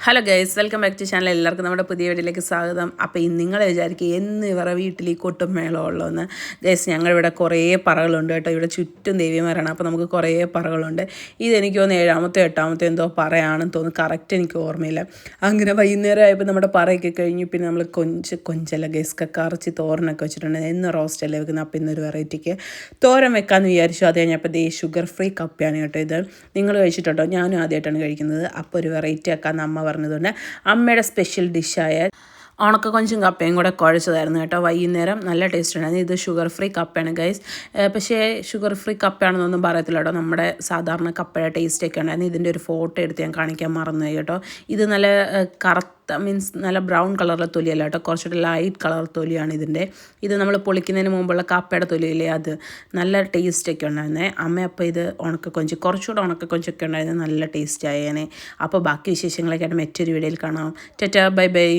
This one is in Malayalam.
Hello guys, welcome back to channel. എല്ലാവർക്കും നമ്മുടെ പുതിയ വീഡിയോയിലേക്ക് സ്വാഗതം. അപ്പോൾ നിങ്ങൾ വിചാരിക്കും എന്ന് ഇവരുടെ വീട്ടിൽ ഈ കൊട്ടും മേളമുള്ളതെന്ന്. ഗൈസ്, ഞങ്ങളിവിടെ കുറേ പറകളുണ്ട് കേട്ടോ. ഇവിടെ ചുറ്റും ദേവിമാരാണ്. അപ്പോൾ നമുക്ക് കുറേ പറകളുണ്ട്. ഇതെനിക്ക് തോന്നുന്നു 7ാമത്തെ 8ാമത്തെ എന്തോ പറയാണെന്ന് തോന്നുന്നു. കറക്റ്റ് എനിക്ക് ഓർമ്മയില്ല. അങ്ങനെ വൈകുന്നേരം ആയപ്പോൾ നമ്മുടെ പറയൊക്കെ കഴിഞ്ഞു. പിന്നെ നമ്മൾ കൊഞ്ചല്ല ഗൈസ്, കക്കറച്ചി തോരനൊക്കെ വെച്ചിട്ടുണ്ട്. ഇന്ന് റോസ്റ്റല്ലേ വെക്കുന്നത്. അപ്പോൾ ഇന്നൊരു വെറൈറ്റിക്ക് തോരൻ വെക്കാമെന്ന് വിചാരിച്ചു. അത് കഴിഞ്ഞപ്പോൾ ഷുഗർ ഫ്രീ കപ്പയാണ് കേട്ടോ ഇത്. നിങ്ങൾ കഴിച്ചിട്ടുണ്ടോ? ഞാനും ആദ്യമായിട്ടാണ് കഴിക്കുന്നത്. അപ്പോൾ ഒരു വെറൈറ്റി ആക്കാമെന്ന് അമ്മ പറഞ്ഞതുകൊണ്ട് അമ്മയുടെ സ്പെഷ്യൽ ഡിഷായ ഉണക്ക കപ്പയും കൂടെ കുഴച്ചതായിരുന്നു കേട്ടോ. വൈകുന്നേരം നല്ല ടേസ്റ്റ് ഉണ്ടായിരുന്നു. ഇത് ഷുഗർ ഫ്രീ കപ്പയാണ് ഗൈസ്. പക്ഷേ ഷുഗർ ഫ്രീ കപ്പയാണെന്നൊന്നും പറയത്തില്ല കേട്ടോ. നമ്മുടെ സാധാരണ കപ്പയുടെ ടേസ്റ്റൊക്കെ ഉണ്ടായിരുന്നു. ഇതിൻ്റെ ഒരു ഫോട്ടോ എടുത്ത് ഞാൻ കാണിക്കാൻ മറന്നുപോയി കേട്ടോ. ഇത് നല്ല കറുത്ത മീൻസ് നല്ല ബ്രൗൺ കളറിലെ തൊലിയല്ല കേട്ടോ, കുറച്ചുകൂടി ലൈറ്റ് കളർ തൊലിയാണ് ഇതിൻ്റെ. ഇത് നമ്മൾ പൊളിക്കുന്നതിന് മുമ്പുള്ള കപ്പയുടെ തൊലിയില്ലേ, അത് നല്ല ടേസ്റ്റൊക്കെ ഉണ്ടായിരുന്നേ. അമ്മ അപ്പോൾ ഇത് കുറച്ചുകൂടെ ഉണക്കക്കൊഞ്ചൊക്കെ ഉണ്ടായിരുന്നു. നല്ല ടേസ്റ്റ് ആയേനെ. അപ്പോൾ ബാക്കി വിശേഷങ്ങളൊക്കെ ആയിട്ട് മറ്റൊരു വീഡിയോയിൽ കാണാം. Tata, bye bye.